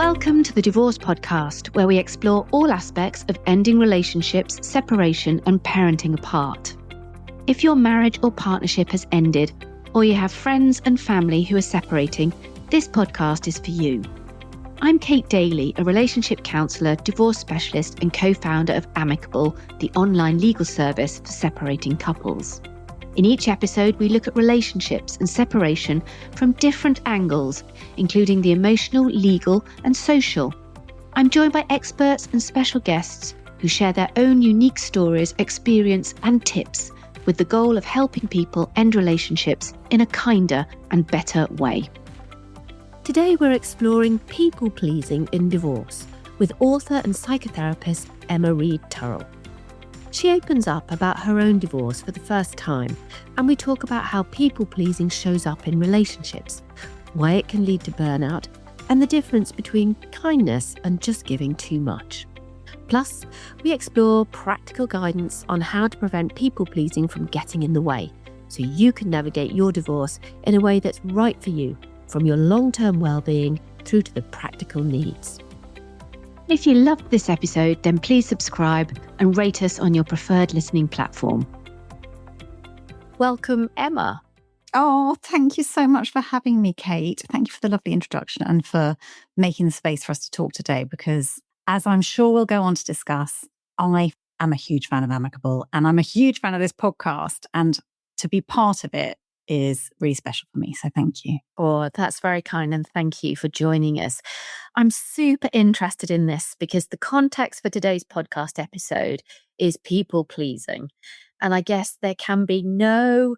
Welcome to the Divorce Podcast, where we explore all aspects of ending relationships, separation, and parenting apart. If your marriage or partnership has ended, or you have friends and family who are separating, this podcast is for you. I'm Kate Daly, a relationship counsellor, divorce specialist, and co-founder of Amicable, the online legal service for separating couples. In each episode, we look at relationships and separation from different angles, including the emotional, legal, and social. I'm joined by experts and special guests who share their own unique stories, experience, and tips, with the goal of helping people end relationships in a kinder and better way. Today, we're exploring people-pleasing in divorce with author and psychotherapist Emma Reed Turrell. She opens up about her own divorce for the first time, and we talk about how people-pleasing shows up in relationships, why it can lead to burnout, and the difference between kindness and just giving too much. Plus, we explore practical guidance on how to prevent people-pleasing from getting in the way, so you can navigate your divorce in a way that's right for you, from your long-term well-being through to the practical needs. If you loved this episode, then please subscribe and rate us on your preferred listening platform. Welcome, Emma. Oh, thank you so much for having me, Kate. Thank you for the lovely introduction and for making the space for us to talk today, because as I'm sure we'll go on to discuss, I am a huge fan of Amicable and I'm a huge fan of this podcast, and to be part of it is really special for me. So thank you. Oh, that's very kind, and thank you for joining us. I'm super interested in this because the context for today's podcast episode is people pleasing. And I guess there can be no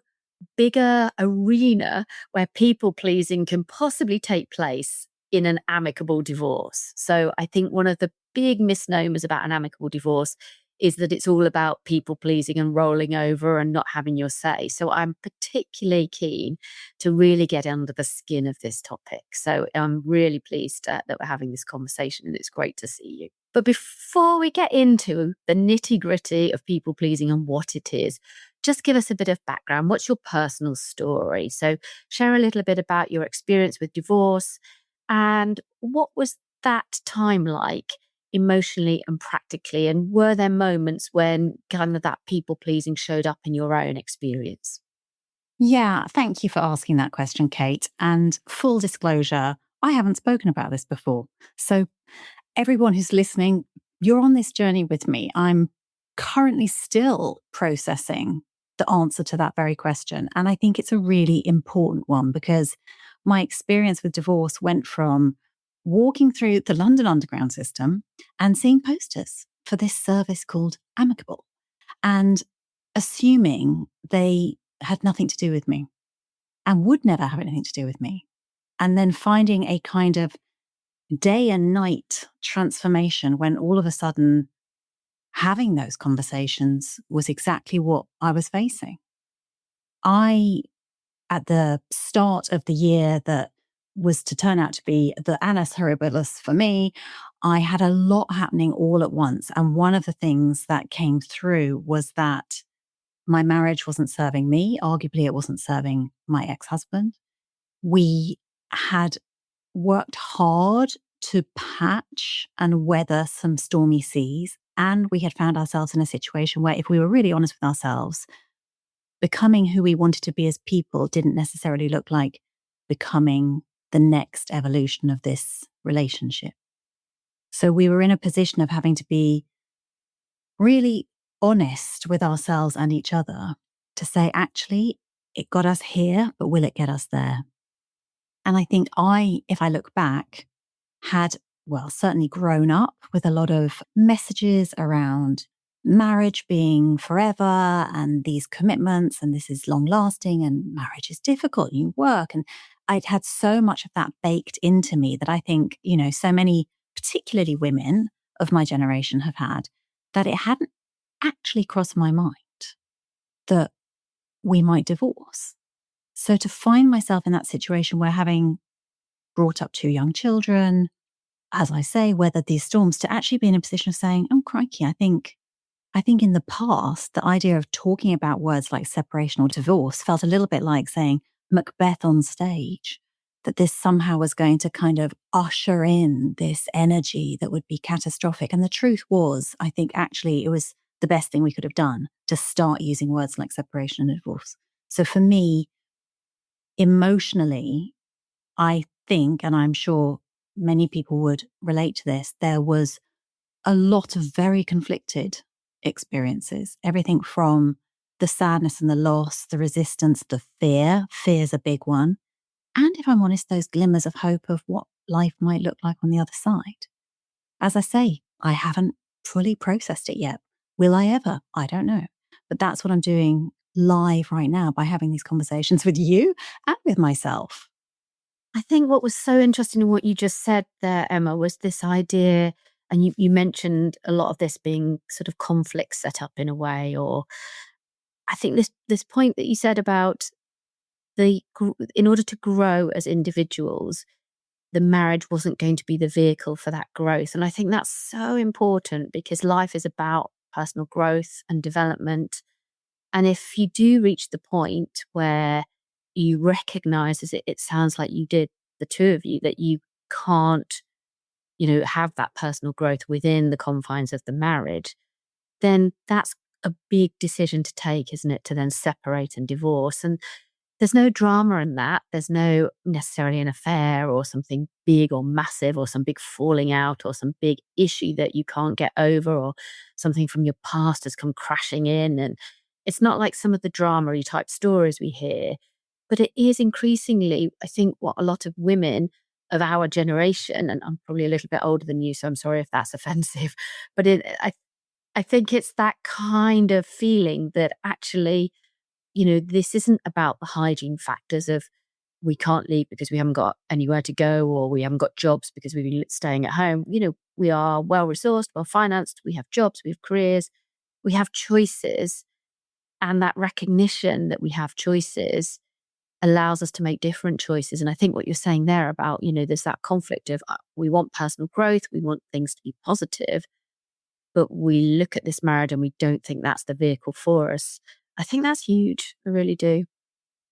bigger arena where people pleasing can possibly take place in an amicable divorce. So I think one of the big misnomers about an amicable divorce is that it's all about people pleasing and rolling over and not having your say. So I'm particularly keen to really get under the skin of this topic. So I'm really pleased that we're having this conversation, and it's great to see you. But before we get into the nitty-gritty of people pleasing and what it is, just give us a bit of background. What's your personal story? So share a little bit about your experience with divorce and what was that time like emotionally and practically, and were there moments when kind of that people pleasing showed up in your own experience? Yeah, thank you for asking that question, Kate. And full disclosure, I haven't spoken about this before. So everyone who's listening, you're on this journey with me. I'm currently still processing the answer to that very question. And I think it's a really important one, because my experience with divorce went from walking through the London Underground system and seeing posters for this service called Amicable and assuming they had nothing to do with me and would never have anything to do with me. And then finding a kind of day and night transformation when all of a sudden having those conversations was exactly what I was facing. At the start of the year that was to turn out to be the annus horribilis for me, I had a lot happening all at once. And one of the things that came through was that my marriage wasn't serving me. Arguably, it wasn't serving my ex-husband. We had worked hard to patch and weather some stormy seas. And we had found ourselves in a situation where, if we were really honest with ourselves, becoming who we wanted to be as people didn't necessarily look like becoming the next evolution of this relationship. So we were in a position of having to be really honest with ourselves and each other to say, actually, it got us here, but will it get us there? And I think if I look back, had, certainly grown up with a lot of messages around marriage being forever and these commitments, and this is long lasting, and marriage is difficult, you work. And I'd had so much of that baked into me that I think, so many, particularly women of my generation, have had, that it hadn't actually crossed my mind that we might divorce. So to find myself in that situation where, having brought up two young children, as I say, weathered these storms, to actually be in a position of saying, oh, crikey, I think in the past, the idea of talking about words like separation or divorce felt a little bit like saying Macbeth on stage. that this somehow was going to kind of usher in this energy that would be catastrophic. And the truth was, I think actually it was the best thing we could have done to start using words like separation and divorce. So for me, emotionally, I think, and I'm sure many people would relate to this, there was a lot of very conflicted experiences. Everything from the sadness and the loss, the resistance, the fear. Fear's a big one. And if I'm honest, those glimmers of hope of what life might look like on the other side. As I say, I haven't fully processed it yet. Will I ever? I don't know. But that's what I'm doing live right now by having these conversations with you and with myself. I think what was so interesting in what you just said there, Emma, was this idea, and you mentioned a lot of this being sort of conflict set up in a way, or I think this point that you said about in order to grow as individuals, the marriage wasn't going to be the vehicle for that growth. And I think that's so important because life is about personal growth and development. And if you do reach the point where you recognize, as it sounds like you did, the two of you, that you can't, have that personal growth within the confines of the marriage, then that's a big decision to take, isn't it? To then separate and divorce. And there's no drama in that. There's no necessarily an affair or something big or massive or some big falling out or some big issue that you can't get over or something from your past has come crashing in. And it's not like some of the drama-y type stories we hear, but it is increasingly, I think, what a lot of women of our generation, and I'm probably a little bit older than you, so I'm sorry if that's offensive, but I think it's that kind of feeling that actually, this isn't about the hygiene factors of we can't leave because we haven't got anywhere to go or we haven't got jobs because we've been staying at home. We are well resourced, well financed, we have jobs, we have careers, we have choices. And that recognition that we have choices allows us to make different choices. And I think what you're saying there about, there's that conflict of we want personal growth, we want things to be positive, but we look at this marriage and we don't think that's the vehicle for us. I think that's huge. I really do.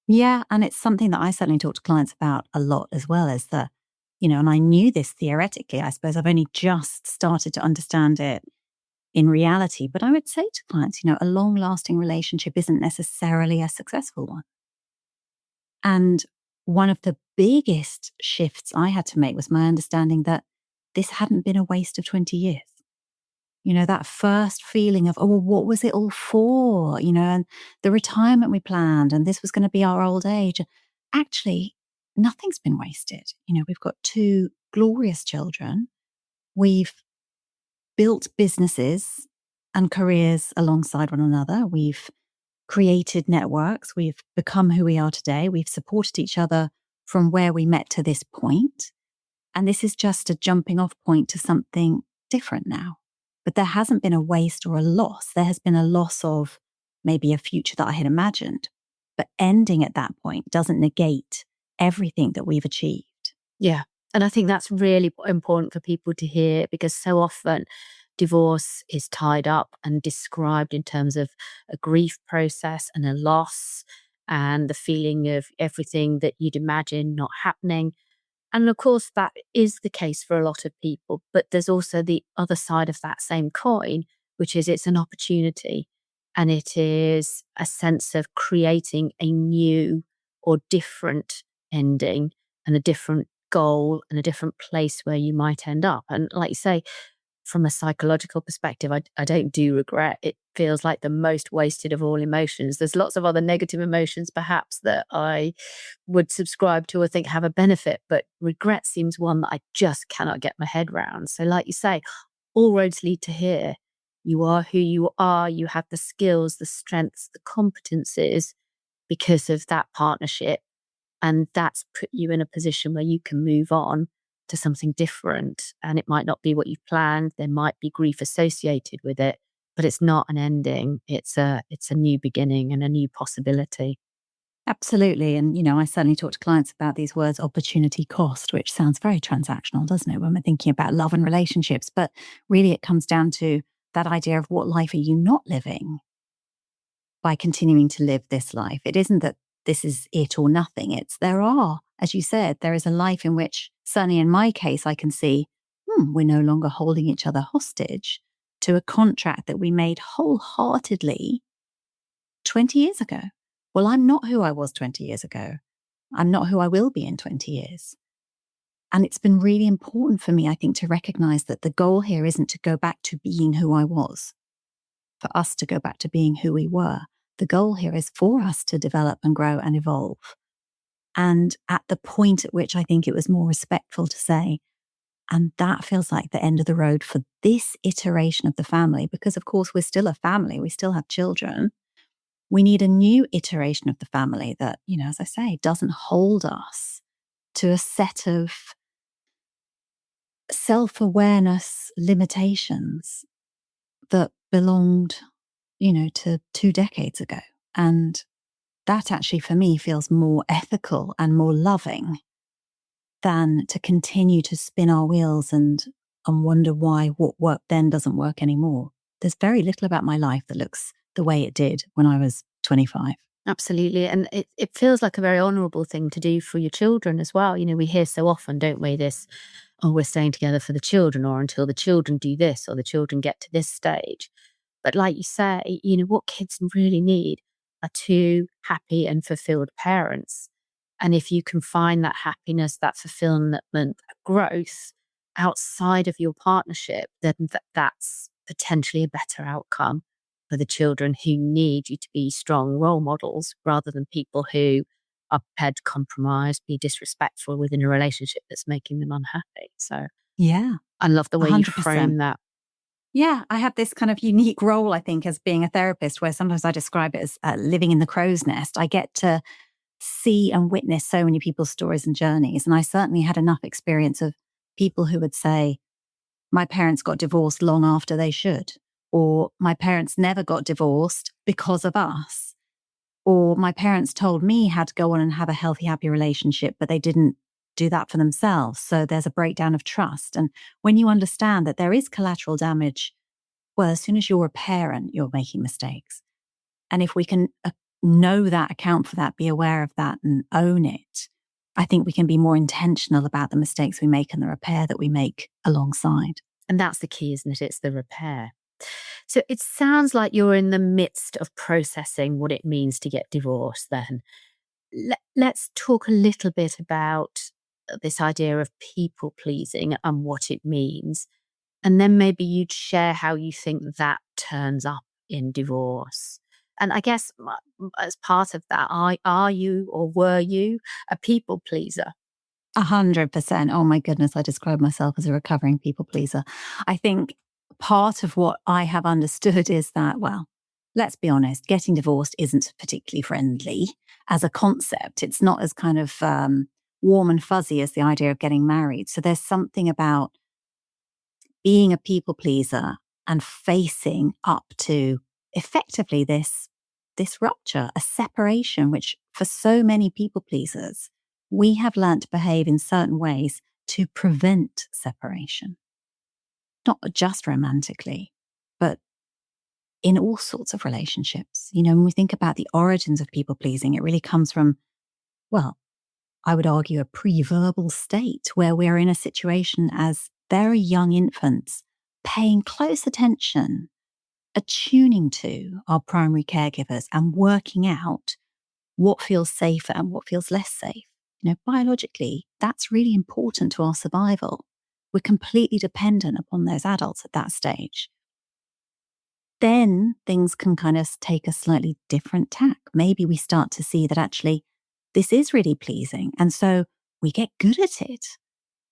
Yeah. And it's something that I certainly talk to clients about a lot as well, is that, and I knew this theoretically. I suppose I've only just started to understand it in reality. But I would say to clients, a long lasting relationship isn't necessarily a successful one. And one of the biggest shifts I had to make was my understanding that this hadn't been a waste of 20 years. That first feeling of, oh, well, what was it all for? And the retirement we planned, and this was going to be our old age. Actually, nothing's been wasted. We've got two glorious children. We've built businesses and careers alongside one another. We've created networks. We've become who we are today. We've supported each other from where we met to this point. And this is just a jumping off point to something different now. But there hasn't been a waste or a loss. There has been a loss of maybe a future that I had imagined. But ending at that point doesn't negate everything that we've achieved. Yeah. And I think that's really important for people to hear, because so often divorce is tied up and described in terms of a grief process and a loss and the feeling of everything that you'd imagine not happening. And of course, that is the case for a lot of people. But there's also the other side of that same coin, which is it's an opportunity. And it is a sense of creating a new or different ending and a different goal and a different place where you might end up. And like you say, from a psychological perspective, I don't do regret. It feels like the most wasted of all emotions. There's lots of other negative emotions, perhaps, that I would subscribe to or think have a benefit, but regret seems one that I just cannot get my head around. So like you say, all roads lead to here. You are who you are. You have the skills, the strengths, the competencies because of that partnership. And that's put you in a position where you can move on to something different. And it might not be what you've planned. There might be grief associated with it, but it's not an ending. It's a new beginning and a new possibility. Absolutely. And, I certainly talk to clients about these words, opportunity cost, which sounds very transactional, doesn't it, when we're thinking about love and relationships? But really, it comes down to that idea of what life are you not living by continuing to live this life? It isn't that this is it or nothing. It's there are as you said, there is a life in which, certainly in my case, I can see, we're no longer holding each other hostage to a contract that we made wholeheartedly 20 years ago. Well, I'm not who I was 20 years ago. I'm not who I will be in 20 years. And it's been really important for me, I think, to recognize that the goal here isn't to go back to being who I was, for us to go back to being who we were. The goal here is for us to develop and grow and evolve. And at the point at which I think it was more respectful to say, and that feels like the end of the road for this iteration of the family, because of course we're still a family, we still have children. We need a new iteration of the family that, as I say, doesn't hold us to a set of self-awareness limitations that belonged, to 2 decades ago. And that actually for me feels more ethical and more loving than to continue to spin our wheels and wonder why what worked then doesn't work anymore. There's very little about my life that looks the way it did when I was 25. Absolutely. And it feels like a very honourable thing to do for your children as well. We hear so often, don't we, this, oh, we're staying together for the children, or until the children do this, or the children get to this stage. But like you say, what kids really need are two happy and fulfilled parents. And if you can find that happiness, that fulfillment, that growth outside of your partnership, then that's potentially a better outcome for the children who need you to be strong role models, rather than people who are prepared to compromise, be disrespectful within a relationship that's making them unhappy. So yeah, I love the way you 100%. frame that. Yeah, I have this kind of unique role, I think, as being a therapist, where sometimes I describe it as living in the crow's nest. I get to see and witness so many people's stories and journeys. And I certainly had enough experience of people who would say, my parents got divorced long after they should, or my parents never got divorced because of us, or my parents told me how to go on and have a healthy, happy relationship, but they didn't do that for themselves. So there's a breakdown of trust. And when you understand that there is collateral damage, well, as soon as you're a parent, you're making mistakes. And if we can know that, account for that, be aware of that and own it, I think we can be more intentional about the mistakes we make and the repair that we make alongside. And that's the key, isn't it? It's the repair. So it sounds like you're in the midst of processing what it means to get divorced then. Let's talk a little bit about this idea of people pleasing and what it means. And then maybe you'd share how you think that turns up in divorce. And I guess as part of that, are you or were you a people pleaser? 100%. Oh my goodness, I describe myself as a recovering people pleaser. I think part of what I have understood is that, well, let's be honest, getting divorced isn't particularly friendly as a concept. It's not as kind of warm and fuzzy as the idea of getting married. So there's something about being a people pleaser and facing up to effectively this rupture, a separation, which for so many people pleasers, we have learnt to behave in certain ways to prevent separation. Not just romantically, but in all sorts of relationships. When we think about the origins of people pleasing, it really comes from, well, I would argue a pre-verbal state where we're in a situation as very young infants, paying close attention, attuning to our primary caregivers and working out what feels safer and what feels less safe. Biologically, that's really important to our survival. We're completely dependent upon those adults at that stage. Then things can kind of take a slightly different tack. Maybe we start to see that actually this is really pleasing. And so we get good at it,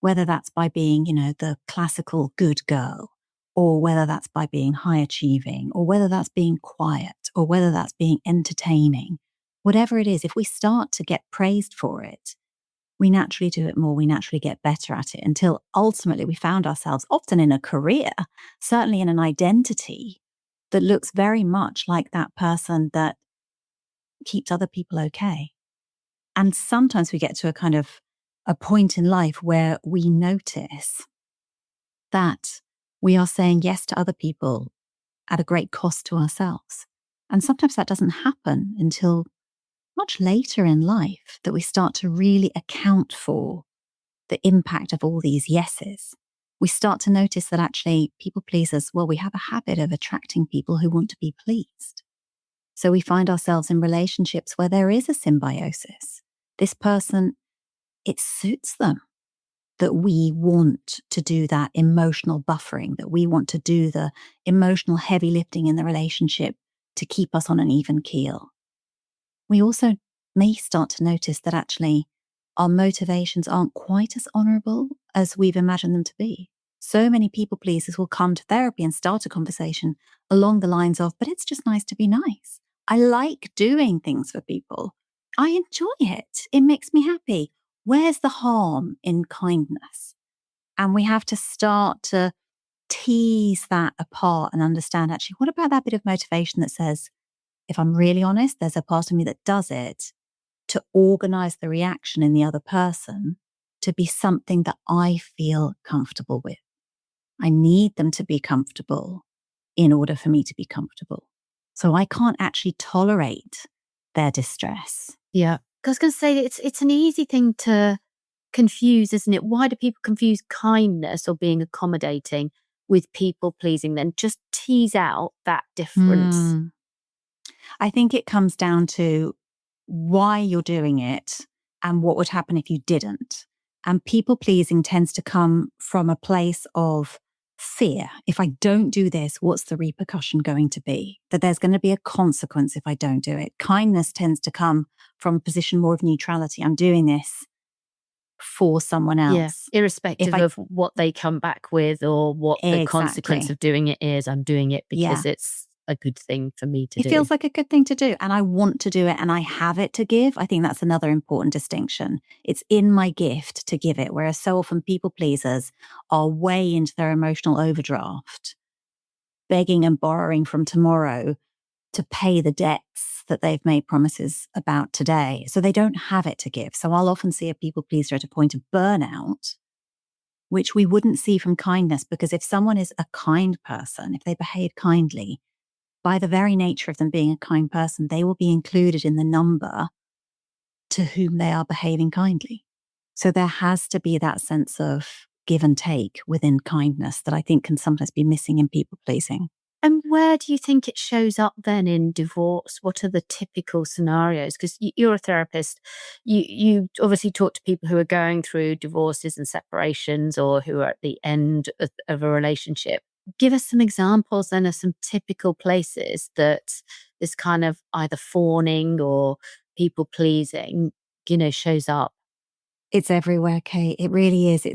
whether that's by being, the classical good girl, or whether that's by being high achieving, or whether that's being quiet, or whether that's being entertaining. Whatever it is, if we start to get praised for it, we naturally do it more, we naturally get better at it, until ultimately we found ourselves often in a career, certainly in an identity that looks very much like that person that keeps other people okay. And sometimes we get to a point in life where we notice that we are saying yes to other people at a great cost to ourselves. And sometimes that doesn't happen until, much later in life that we start to really account for the impact of all these yeses. We start to notice that actually people pleasers, well, we have a habit of attracting people who want to be pleased. So we find ourselves in relationships where there is a symbiosis. This person, it suits them that we want to do that emotional buffering, that we want to do the emotional heavy lifting in the relationship to keep us on an even keel. We also may start to notice that actually our motivations aren't quite as honourable as we've imagined them to be. So many people pleasers will come to therapy and start a conversation along the lines of, but it's just nice to be nice. I like doing things for people. I enjoy it. It makes me happy. Where's the harm in kindness? And we have to start to tease that apart and understand actually, what about that bit of motivation that says, if I'm really honest, there's a part of me that does it to organize the reaction in the other person to be something that I feel comfortable with. I need them to be comfortable in order for me to be comfortable. So I can't actually tolerate their distress. Yeah. I was going to say it's an easy thing to confuse, isn't it? Why do people confuse kindness or being accommodating with people pleasing? Then just tease out that difference. I think it comes down to why you're doing it and what would happen if you didn't. And people pleasing tends to come from a place of fear. If I don't do this, what's the repercussion going to be? That there's going to be a consequence if I don't do it. Kindness tends to come from a position more of neutrality. I'm doing this for someone else. Yeah, irrespective of what they come back with or what the consequence Exactly. of doing it is. I'm doing it because it's a good thing for me to It do. feels like a good thing to do, and I want to do it, and I have it to give. I think that's another important distinction. It's in my gift to give it, whereas so often people pleasers are way into their emotional overdraft, begging and borrowing from tomorrow to pay the debts that they've made promises about today. So they don't have it to give. So I'll often see a people pleaser at a point of burnout, which we wouldn't see from kindness, because if someone is a kind person, if they behave kindly, by the very nature of them being a kind person, they will be included in the number to whom they are behaving kindly. So there has to be that sense of give and take within kindness that I think can sometimes be missing in people pleasing. And where do you think it shows up then in divorce? What are the typical scenarios? Because you're a therapist. You obviously talk to people who are going through divorces and separations or who are at the end of a relationship. Give us some examples then of some typical places that this kind of either fawning or people pleasing, shows up. It's everywhere, Kate. It really is.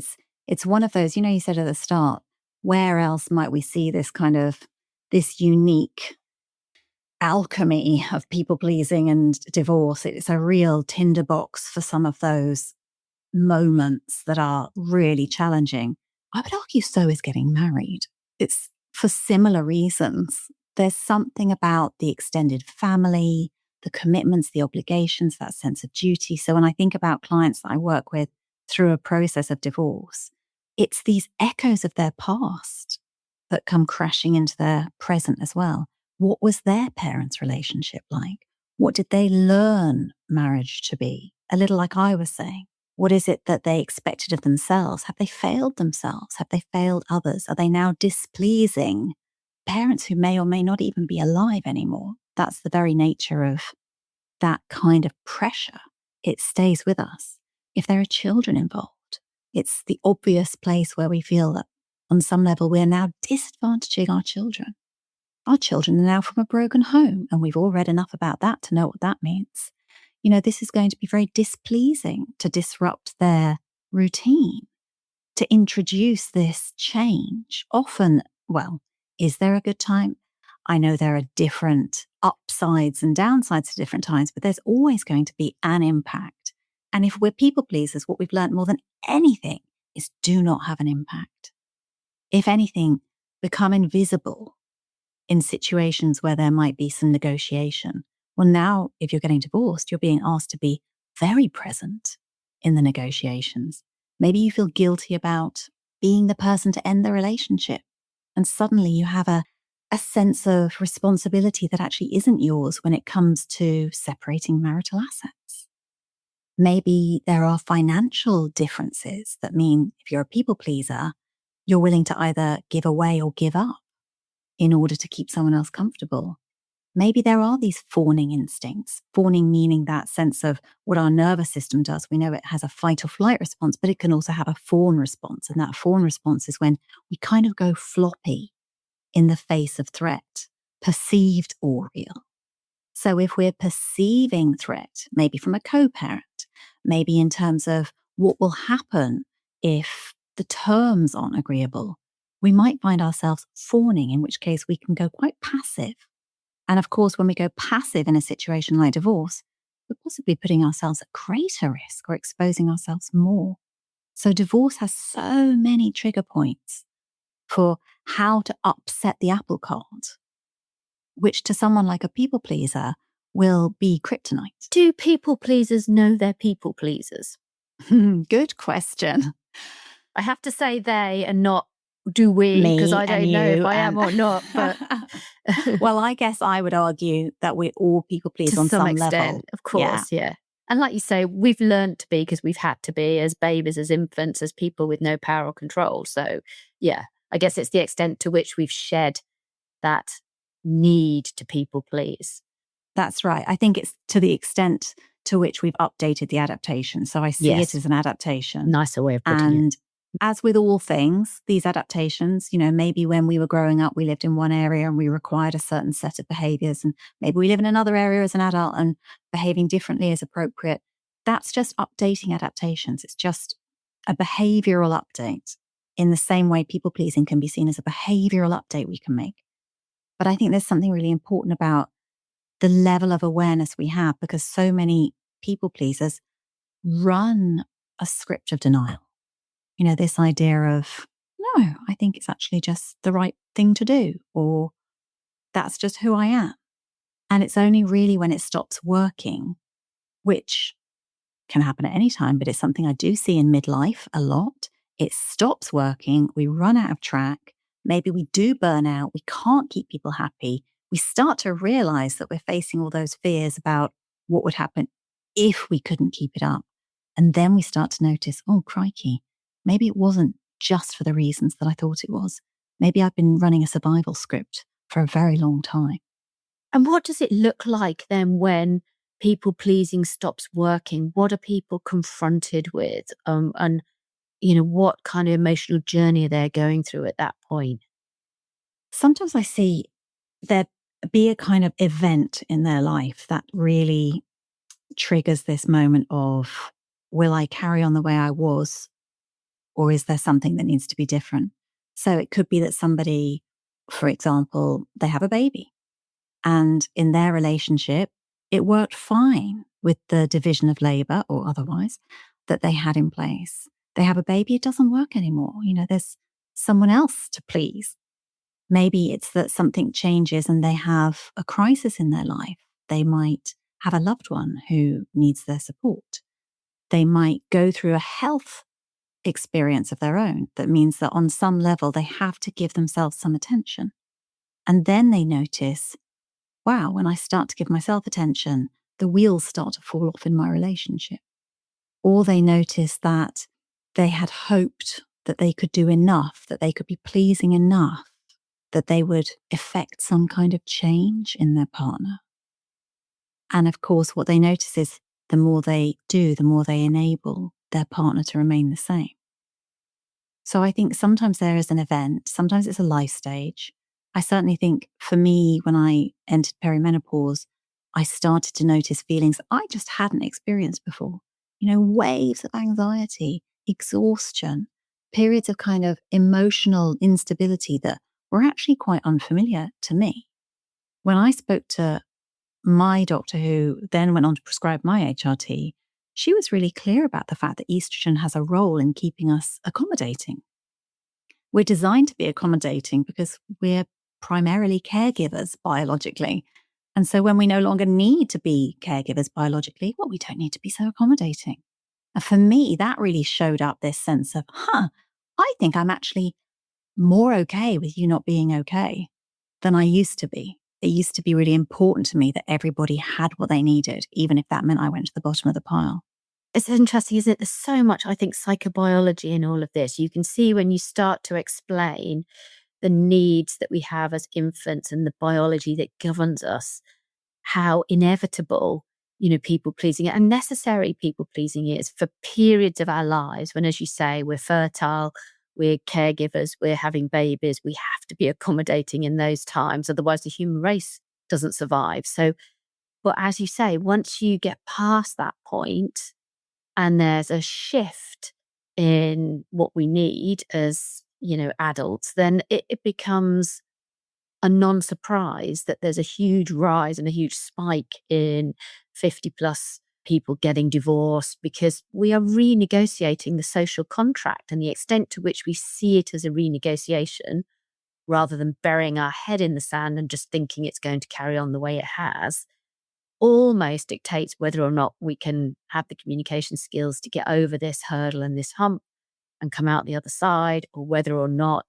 It's one of those, you said at the start, where else might we see this unique alchemy of people pleasing and divorce? It's a real tinderbox for some of those moments that are really challenging. I would argue so is getting married. It's for similar reasons. There's something about the extended family, the commitments, the obligations, that sense of duty. So when I think about clients that I work with through a process of divorce, it's these echoes of their past that come crashing into their present as well. What was their parents' relationship like? What did they learn marriage to be? A little like I was saying. What is it that they expected of themselves? Have they failed themselves? Have they failed others? Are they now displeasing parents who may or may not even be alive anymore? That's the very nature of that kind of pressure. It stays with us. If there are children involved, it's the obvious place where we feel that on some level we're now disadvantaging our children. Our children are now from a broken home, and we've all read enough about that to know what that means. This is going to be very displeasing to disrupt their routine, to introduce this change. Often, well, is there a good time? I know there are different upsides and downsides at different times, but there's always going to be an impact. And if we're people pleasers, what we've learned more than anything is do not have an impact. If anything, become invisible in situations where there might be some negotiation. Well, now, if you're getting divorced, you're being asked to be very present in the negotiations. Maybe you feel guilty about being the person to end the relationship. And suddenly you have a a sense of responsibility that actually isn't yours when it comes to separating marital assets. Maybe there are financial differences that mean if you're a people pleaser, you're willing to either give away or give up in order to keep someone else comfortable. Maybe there are these fawning instincts, fawning meaning that sense of what our nervous system does. We know it has a fight or flight response, but it can also have a fawn response. And that fawn response is when we kind of go floppy in the face of threat, perceived or real. So if we're perceiving threat, maybe from a co-parent, maybe in terms of what will happen if the terms aren't agreeable, we might find ourselves fawning, in which case we can go quite passive. And of course, when we go passive in a situation like divorce, we're possibly putting ourselves at greater risk or exposing ourselves more. So divorce has so many trigger points for how to upset the apple cart, which to someone like a people pleaser will be kryptonite. Do people pleasers know they're people pleasers? Good question. I have to say they and not do we, because I don't know if I am or not. But well, I guess I would argue that we're all people pleasers to on some extent, level. Of course, yeah. And like you say, we've learned to be because we've had to be as babies, as infants, as people with no power or control. So, yeah, I guess it's the extent to which we've shed that need to people please. That's right. I think it's to the extent to which we've updated the adaptation. So I see it as an adaptation. Nicer way of putting it. And as with all things, these adaptations, maybe when we were growing up, we lived in one area and we required a certain set of behaviors. And maybe we live in another area as an adult and behaving differently is appropriate. That's just updating adaptations. It's just a behavioral update in the same way people pleasing can be seen as a behavioral update we can make. But I think there's something really important about the level of awareness we have, because so many people pleasers run a script of denial. This idea of, no, I think it's actually just the right thing to do, or that's just who I am. And it's only really when it stops working, which can happen at any time, but it's something I do see in midlife a lot. It stops working. We run out of track. Maybe we do burn out. We can't keep people happy. We start to realize that we're facing all those fears about what would happen if we couldn't keep it up. And then we start to notice, oh, crikey, maybe it wasn't just for the reasons that I thought it was. Maybe I've been running a survival script for a very long time. And what does it look like then when people pleasing stops working? What are people confronted with? And what kind of emotional journey are they going through at that point? Sometimes I see there be a kind of event in their life that really triggers this moment of, will I carry on the way I was, or is there something that needs to be different? So it could be that somebody, for example, they have a baby, and in their relationship, it worked fine with the division of labor or otherwise that they had in place. They have a baby, it doesn't work anymore. There's someone else to please. Maybe it's that something changes and they have a crisis in their life. They might have a loved one who needs their support. They might go through a health experience of their own that means that on some level they have to give themselves some attention. And then they notice, wow, when I start to give myself attention, the wheels start to fall off in my relationship. Or they notice that they had hoped that they could do enough, that they could be pleasing enough, that they would effect some kind of change in their partner. And of course, what they notice is the more they do, the more they enable their partner to remain the same. So I think sometimes there is an event, sometimes it's a life stage. I certainly think for me, when I entered perimenopause, I started to notice feelings I just hadn't experienced before. Waves of anxiety, exhaustion, periods of kind of emotional instability that were actually quite unfamiliar to me. When I spoke to my doctor, who then went on to prescribe my HRT, she was really clear about the fact that estrogen has a role in keeping us accommodating. We're designed to be accommodating because we're primarily caregivers biologically. And so when we no longer need to be caregivers biologically, we don't need to be so accommodating. And for me, that really showed up this sense of, I think I'm actually more okay with you not being okay. than I used to be. It used to be really important to me that everybody had what they needed, even if that meant I went to the bottom of the pile. It's interesting, isn't it? There's so much, I think, psychobiology in all of this. You can see when you start to explain the needs that we have as infants and the biology that governs us, how inevitable, people pleasing and necessary people pleasing is for periods of our lives when, as you say, we're fertile, we're caregivers, we're having babies, we have to be accommodating in those times. Otherwise, the human race doesn't survive. So, but as you say, once you get past that point, and there's a shift in what we need as, adults, then it becomes a non-surprise that there's a huge rise and a huge spike in 50 plus people getting divorced, because we are renegotiating the social contract, and the extent to which we see it as a renegotiation rather than burying our head in the sand and just thinking it's going to carry on the way it has almost dictates whether or not we can have the communication skills to get over this hurdle and this hump and come out the other side, or whether or not,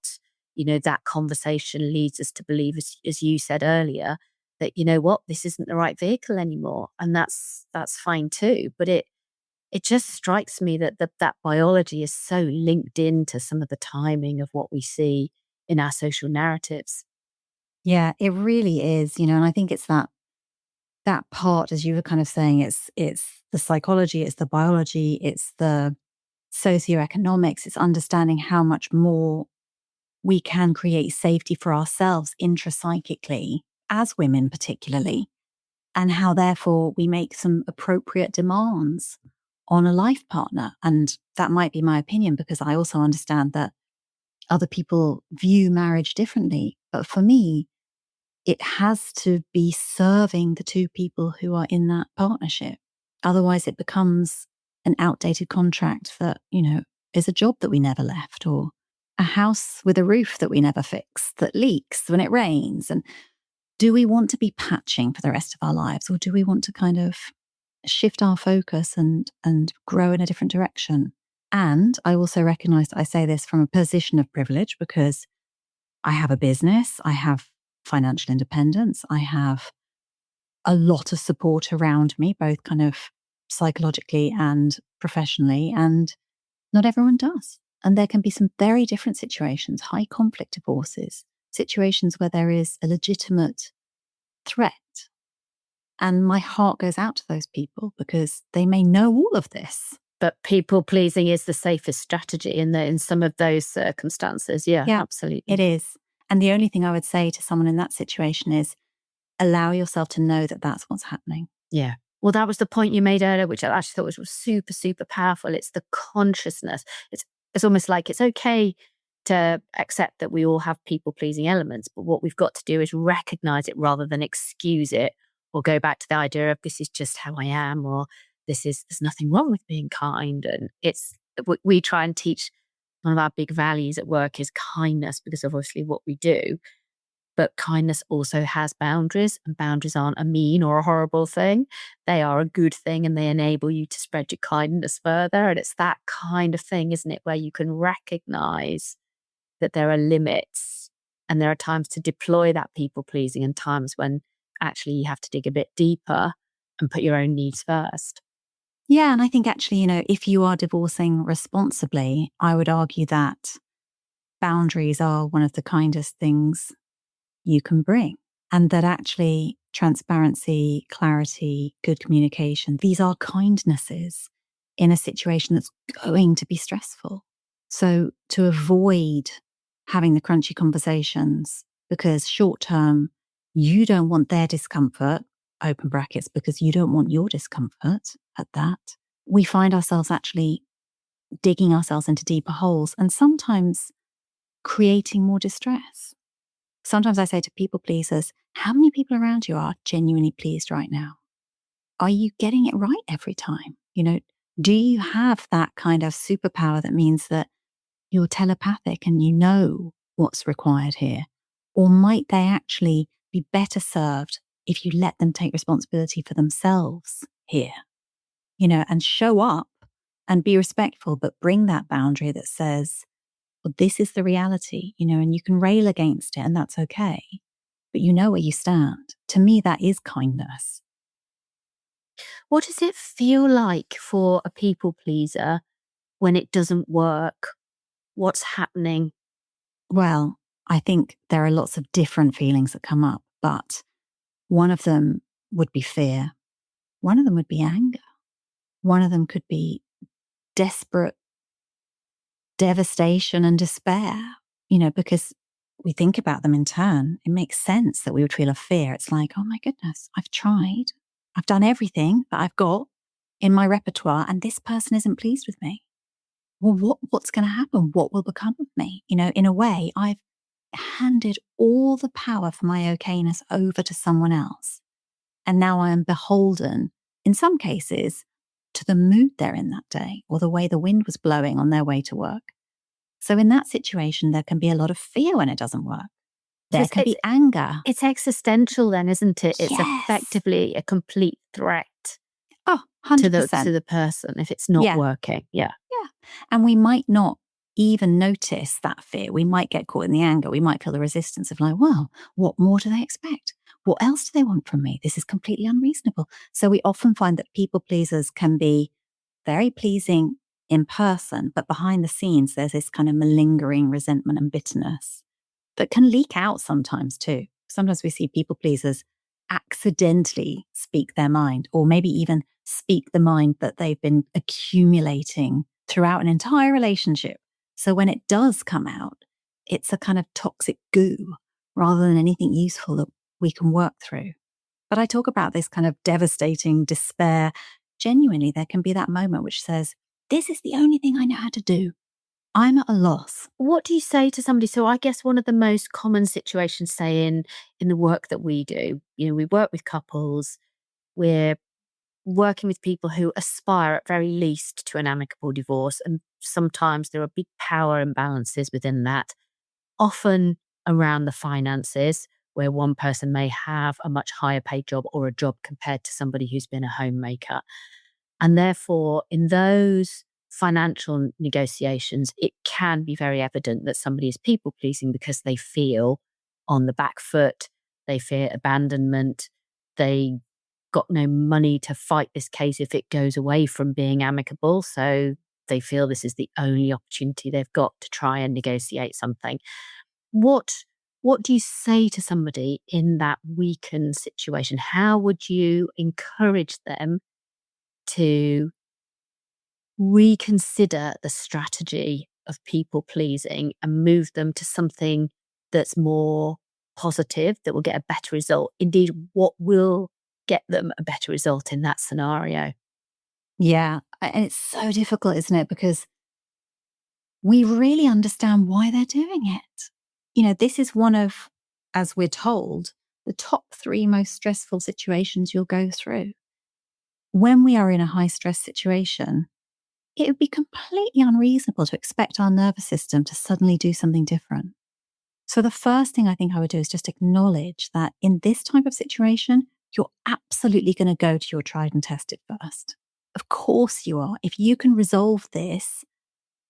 that conversation leads us to believe, as you said earlier, that, what, this isn't the right vehicle anymore. And that's fine too. But it just strikes me that biology is so linked into some of the timing of what we see in our social narratives. Yeah, it really is, and I think it's that part, as you were kind of saying, it's the psychology, it's the biology, it's the socioeconomics, it's understanding how much more we can create safety for ourselves intrapsychically, as women particularly, and how therefore we make some appropriate demands on a life partner. And that might be my opinion, because I also understand that other people view marriage differently. But for me, it has to be serving the two people who are in that partnership. Otherwise, it becomes an outdated contract that, is a job that we never left, or a house with a roof that we never fixed that leaks when it rains. And do we want to be patching for the rest of our lives, or do we want to kind of shift our focus and grow in a different direction? And I also recognize that I say this from a position of privilege, because I have a business, I have financial independence, I have a lot of support around me, both kind of psychologically and professionally, and not everyone does. And there can be some very different situations, high conflict divorces, situations where there is a legitimate threat. And my heart goes out to those people, because they may know all of this. But people pleasing is the safest strategy in some of those circumstances. Yeah, absolutely. It is. And the only thing I would say to someone in that situation is allow yourself to know that that's what's happening. Yeah. Well, that was the point you made earlier, which I actually thought was super, super powerful. It's the consciousness. It's almost like it's okay to accept that we all have people-pleasing elements, but what we've got to do is recognize it rather than excuse it, or go back to the idea of this is just how I am, or there's nothing wrong with being kind. And we try and teach, one of our big values at work is kindness, because of obviously what we do. But kindness also has boundaries, and boundaries aren't a mean or a horrible thing. They are a good thing, and they enable you to spread your kindness further. And it's that kind of thing, isn't it, where you can recognize that there are limits, and there are times to deploy that people pleasing, and times when actually you have to dig a bit deeper and put your own needs first. Yeah. And I think actually, if you are divorcing responsibly, I would argue that boundaries are one of the kindest things you can bring. And that actually transparency, clarity, good communication, these are kindnesses in a situation that's going to be stressful. So to avoid having the crunchy conversations, because short term, you don't want their discomfort, open brackets, because you don't want your discomfort at that, we find ourselves actually digging ourselves into deeper holes, and sometimes creating more distress. Sometimes I say to people pleasers, how many people around you are genuinely pleased right now? Are you getting it right every time? Do you have that kind of superpower that means that you're telepathic and you know what's required here? Or might they actually be better served if you let them take responsibility for themselves here? And show up and be respectful, but bring that boundary that says, well, this is the reality, and you can rail against it, and that's okay. but you know where you stand. To me, that is kindness. What does it feel like for a people pleaser when it doesn't work? What's happening? Well, I think there are lots of different feelings that come up, but one of them would be fear. One of them would be anger. One of them could be desperate devastation and despair, because we think about them in turn. It makes sense that we would feel a fear. It's like, oh my goodness, I've tried. I've done everything that I've got in my repertoire, and this person isn't pleased with me. Well, what's going to happen? What will become of me? In a way, I've handed all the power for my okayness over to someone else. And now I am beholden, in some cases, to the mood they're in that day or the way the wind was blowing on their way to work. So in that situation, there can be a lot of fear when it doesn't work. There can be anger. It's existential then, isn't it? It's Yes. effectively a complete threat. Oh, 100%. To the person if it's not working. Yeah. Yeah. And we might not even notice that fear. We might get caught in the anger. We might feel the resistance of like, well, what more do they expect? What else do they want from me? This is completely unreasonable. So we often find that people pleasers can be very pleasing in person, but behind the scenes, there's this kind of malingering resentment and bitterness that can leak out sometimes too. Sometimes we see people pleasers accidentally speak their mind, or maybe even speak the mind that they've been accumulating throughout an entire relationship. So when it does come out, it's a kind of toxic goo rather than anything useful that we can work through. But I talk about this kind of devastating despair. Genuinely, there can be that moment which says, this is the only thing I know how to do. I'm at a loss. What do you say to somebody? So I guess one of the most common situations, say in the work that we do, we work with couples, we're working with people who aspire at very least to an amicable divorce. And sometimes there are big power imbalances within that, often around the finances, where one person may have a much higher paid job or a job compared to somebody who's been a homemaker. And therefore, in those financial negotiations, it can be very evident that somebody is people pleasing because they feel on the back foot, they fear abandonment, they got no money to fight this case if it goes away from being amicable. So they feel this is the only opportunity they've got to try and negotiate something. What do you say to somebody in that weakened situation? How would you encourage them to reconsider the strategy of people pleasing and move them to something that's more positive, that will get a better result? Indeed, what will get them a better result in that scenario? Yeah. And it's so difficult, isn't it? Because we really understand why they're doing it. This is one of, as we're told, the top 3 most stressful situations you'll go through. When we are in a high stress situation, it would be completely unreasonable to expect our nervous system to suddenly do something different. So the first thing I think I would do is just acknowledge that in this type of situation, you're absolutely going to go to your tried and tested first. Of course you are. If you can resolve this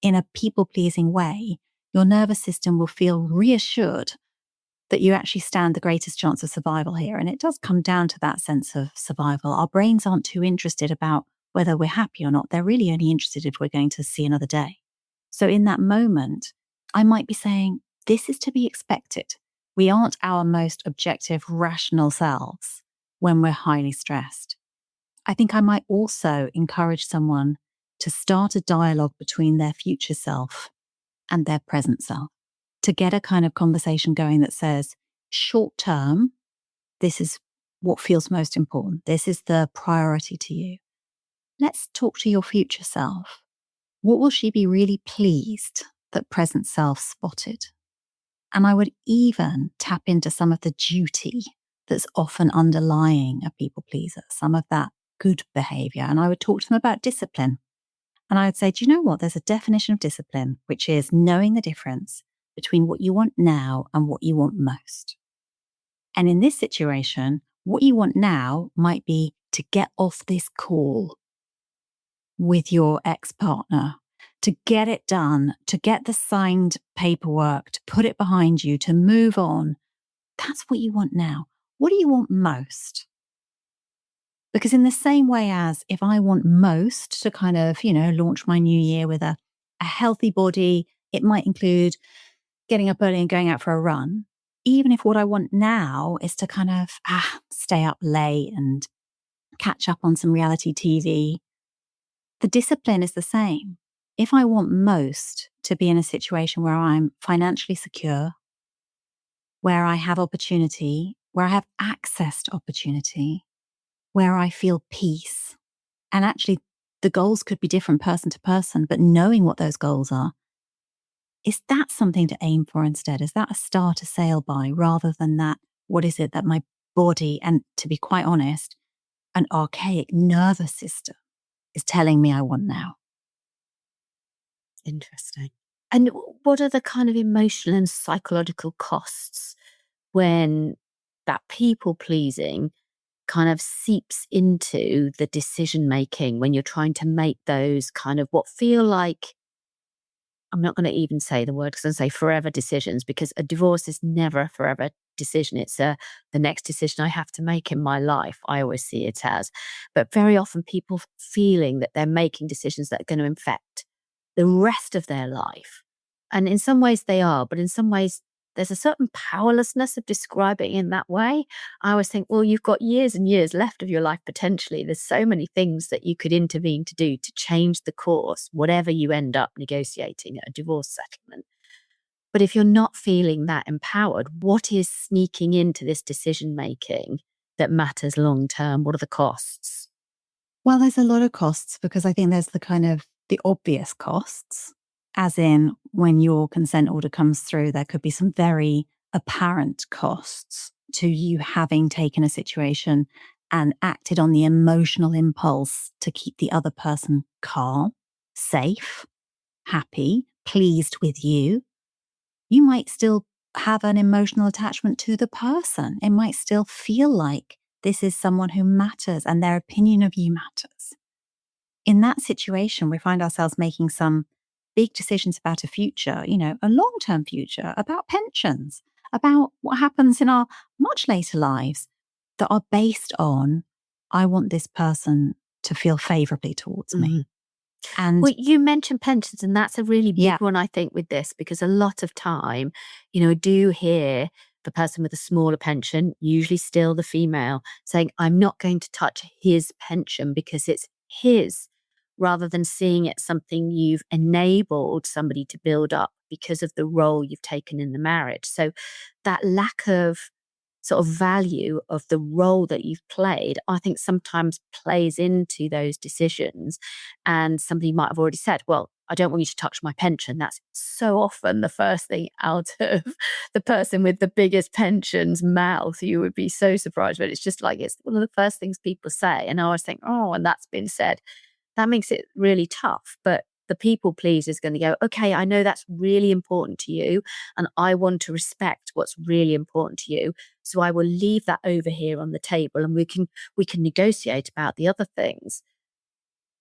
in a people-pleasing way, your nervous system will feel reassured that you actually stand the greatest chance of survival here. And it does come down to that sense of survival. Our brains aren't too interested about whether we're happy or not. They're really only interested if we're going to see another day. So in that moment, I might be saying, this is to be expected. We aren't our most objective, rational selves when we're highly stressed. I think I might also encourage someone to start a dialogue between their future self and their present self, to get a kind of conversation going that says, short term, this is what feels most important. This is the priority to you. Let's talk to your future self. What will she be really pleased that present self spotted? And I would even tap into some of the duty that's often underlying a people pleaser, some of that good behavior. And I would talk to them about discipline. And I would say, do you know what? There's a definition of discipline, which is knowing the difference between what you want now and what you want most. And in this situation, what you want now might be to get off this call with your ex-partner, to get it done, to get the signed paperwork, to put it behind you, to move on. That's what you want now. What do you want most? Because in the same way as if I want most to kind of, launch my new year with a healthy body, it might include getting up early and going out for a run. Even if what I want now is to kind of stay up late and catch up on some reality TV, the discipline is the same. If I want most to be in a situation where I'm financially secure, where I have opportunity, where I have access to opportunity, where I feel peace, and actually the goals could be different person to person, but knowing what those goals are, is that something to aim for instead? Is that a star to sail by rather than that? What is it that my body, and to be quite honest, an archaic nervous system is telling me I want now? Interesting. And what are the kind of emotional and psychological costs when that people pleasing kind of seeps into the decision making when you're trying to make those kind of what feel like, I'm not going to even say the word because I say forever decisions, because a divorce is never a forever decision. It's the next decision I have to make in my life. I always see it as, but very often people feeling that they're making decisions that are going to affect the rest of their life. And in some ways they are, but in some ways there's a certain powerlessness of describing it in that way. I always think, well, you've got years and years left of your life potentially. There's so many things that you could intervene to do to change the course, whatever you end up negotiating at a divorce settlement. But if you're not feeling that empowered, what is sneaking into this decision making that matters long term? What are the costs? Well, there's a lot of costs because I think there's the obvious costs, as in when your consent order comes through, there could be some very apparent costs to you having taken a situation and acted on the emotional impulse to keep the other person calm, safe, happy, pleased with you. You might still have an emotional attachment to the person. It might still feel like this is someone who matters and their opinion of you matters. In that situation, we find ourselves making some big decisions about a future, a long-term future, about pensions, about what happens in our much later lives that are based on, I want this person to feel favorably towards me. And Well, you mentioned pensions, and that's a really big yeah, one, I think, with this, because a lot of time, I do hear the person with a smaller pension, usually still the female, saying, I'm not going to touch his pension because it's his, rather than seeing it something you've enabled somebody to build up because of the role you've taken in the marriage. So that lack of sort of value of the role that you've played, I think sometimes plays into those decisions. And somebody might have already said, well, I don't want you to touch my pension. That's so often the first thing out of the person with the biggest pension's mouth. You would be so surprised, but it's just like, it's one of the first things people say. And I always think, oh, and that's been said. That makes it really tough. But the people please is going to go, okay, I know that's really important to you, and I want to respect what's really important to you. So I will leave that over here on the table, and we can negotiate about the other things.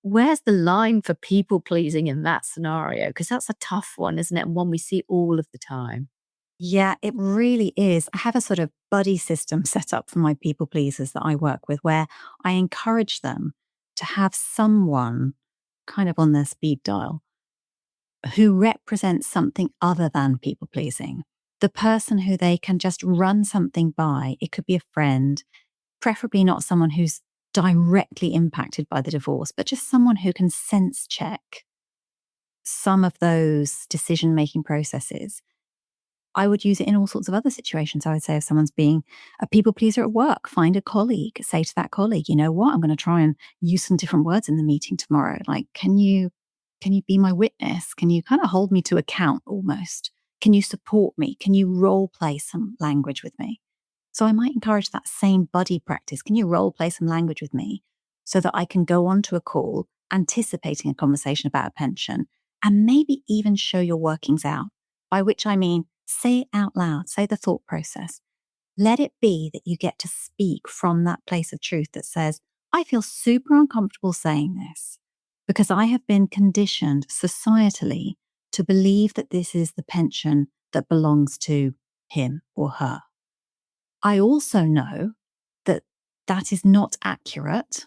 Where's the line for people pleasing in that scenario? Because that's a tough one, isn't it? And one we see all of the time. yeah, it really is. I have a sort of buddy system set up for my people pleasers that I work with where I encourage them to have someone kind of on their speed dial who represents something other than people pleasing. The person who they can just run something by. It could be a friend, preferably not someone who's directly impacted by the divorce, but just someone who can sense check some of those decision making processes. I would use it in all sorts of other situations. I would say if someone's being a people pleaser at work, find a colleague, say to that colleague, you know what, I'm going to try and use some different words in the meeting tomorrow. Like, can you be my witness? Can you kind of hold me to account almost? Can you support me? Can you role play some language with me? So I might encourage that same buddy practice. Can you role play some language with me so that I can go on to a call anticipating a conversation about a pension and maybe even show your workings out, by which I mean, say it out loud, say the thought process. Let it be that you get to speak from that place of truth that says, I feel super uncomfortable saying this because I have been conditioned societally to believe that this is the pension that belongs to him or her. I also know that that is not accurate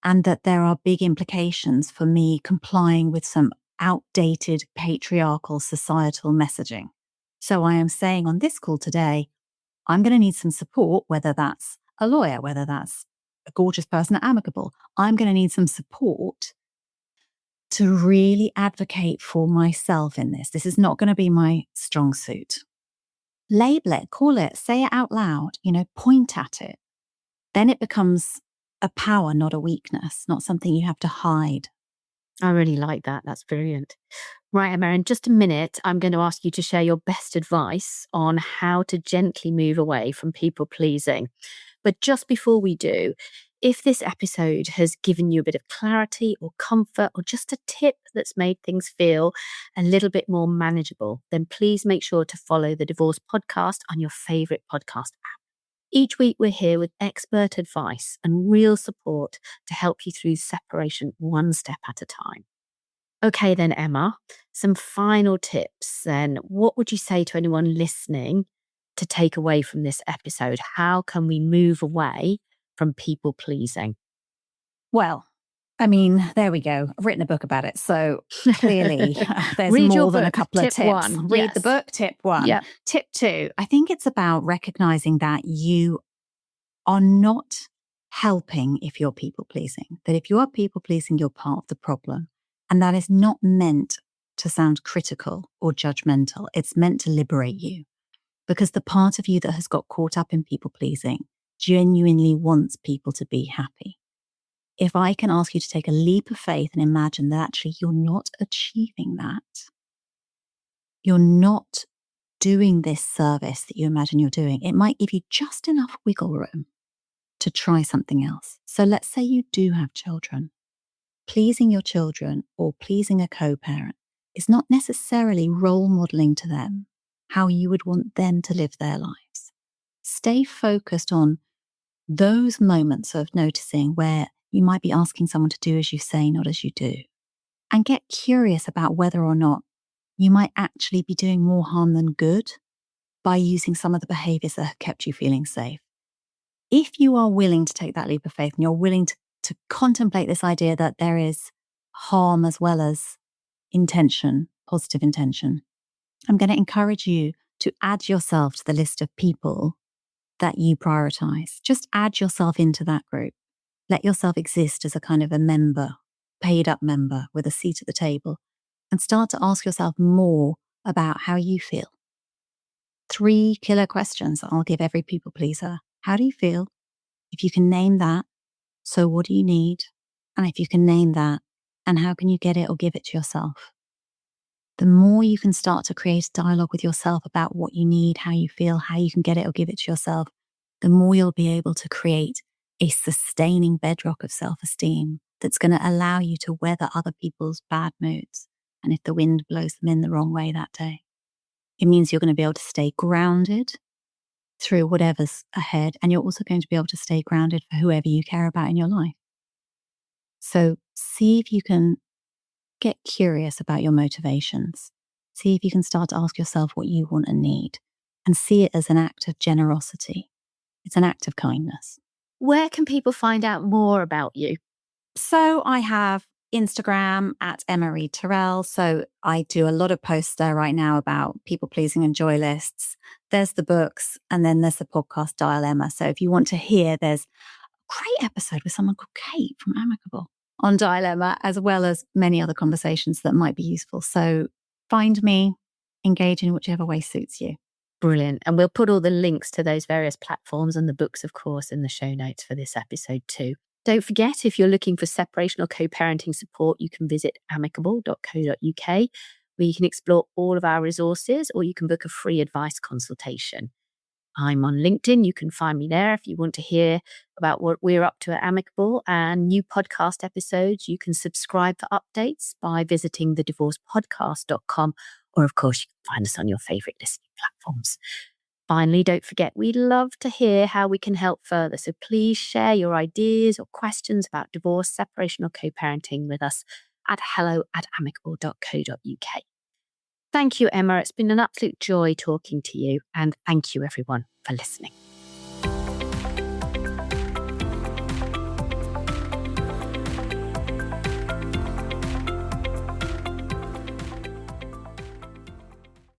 and that there are big implications for me complying with some outdated patriarchal societal messaging. So I am saying on this call today, I'm going to need some support, whether that's a lawyer, whether that's a gorgeous person at Amicable. I'm going to need some support to really advocate for myself in this. This is not going to be my strong suit. Label it, call it, say it out loud, point at it. Then it becomes a power, not a weakness, not something you have to hide. I really like that. That's brilliant. Right, Emma, in just a minute, I'm going to ask you to share your best advice on how to gently move away from people pleasing. But just before we do, if this episode has given you a bit of clarity or comfort or just a tip that's made things feel a little bit more manageable, then please make sure to follow the Divorce Podcast on your favourite podcast app. Each week, we're here with expert advice and real support to help you through separation one step at a time. Okay, then, Emma, some final tips then. What would you say to anyone listening to take away from this episode? How can we move away from people pleasing? Well, there we go. I've written a book about it. So clearly there's Read more your than a book, couple of tip tips. one. Read Yes. the book, tip one. Yep. Tip two, I think it's about recognizing that you are not helping if you're people pleasing. That if you are people pleasing, you're part of the problem. And that is not meant to sound critical or judgmental. It's meant to liberate you. Because the part of you that has got caught up in people pleasing genuinely wants people to be happy. If I can ask you to take a leap of faith and imagine that actually you're not achieving that, you're not doing this service that you imagine you're doing, it might give you just enough wiggle room to try something else. So let's say you do have children. Pleasing your children or pleasing a co-parent is not necessarily role modeling to them how you would want them to live their lives. Stay focused on those moments of noticing where you might be asking someone to do as you say, not as you do. And get curious about whether or not you might actually be doing more harm than good by using some of the behaviors that have kept you feeling safe. If you are willing to take that leap of faith and you're willing to contemplate this idea that there is harm as well as intention, positive intention, I'm going to encourage you to add yourself to the list of people that you prioritize. Just add yourself into that group. Let yourself exist as a kind of a member, paid up member with a seat at the table, and start to ask yourself more about how you feel. 3 killer questions I'll give every people pleaser. How do you feel? If you can name that, so what do you need? And if you can name that, and how can you get it or give it to yourself? The more you can start to create a dialogue with yourself about what you need, how you feel, how you can get it or give it to yourself, the more you'll be able to create a sustaining bedrock of self-esteem that's going to allow you to weather other people's bad moods. And if the wind blows them in the wrong way that day, it means you're going to be able to stay grounded through whatever's ahead. And you're also going to be able to stay grounded for whoever you care about in your life. So see if you can get curious about your motivations. See if you can start to ask yourself what you want and need, and see it as an act of generosity. It's an act of kindness. Where can people find out more about you? So I have Instagram at Emma Reed Turrell. So I do a lot of posts there right now about people pleasing and joy lists. There's the books, and then there's the podcast Dial Emma. So if you want to hear, there's a great episode with someone called Kate from Amicable on Dial Emma, as well as many other conversations that might be useful. So find me, engage in whichever way suits you. Brilliant. And we'll put all the links to those various platforms and the books, of course, in the show notes for this episode too. Don't forget, if you're looking for separation or co-parenting support, you can visit amicable.co.uk, where you can explore all of our resources, or you can book a free advice consultation. I'm on LinkedIn. You can find me there if you want to hear about what we're up to at Amicable and new podcast episodes. You can subscribe for updates by visiting thedivorcepodcast.com, or of course, you can find us on your favourite listening platforms. Finally, don't forget, we'd love to hear how we can help further. So please share your ideas or questions about divorce, separation, or co-parenting with us at hello@amicable.co.uk. Thank you, Emma. It's been an absolute joy talking to you. And thank you, everyone, for listening.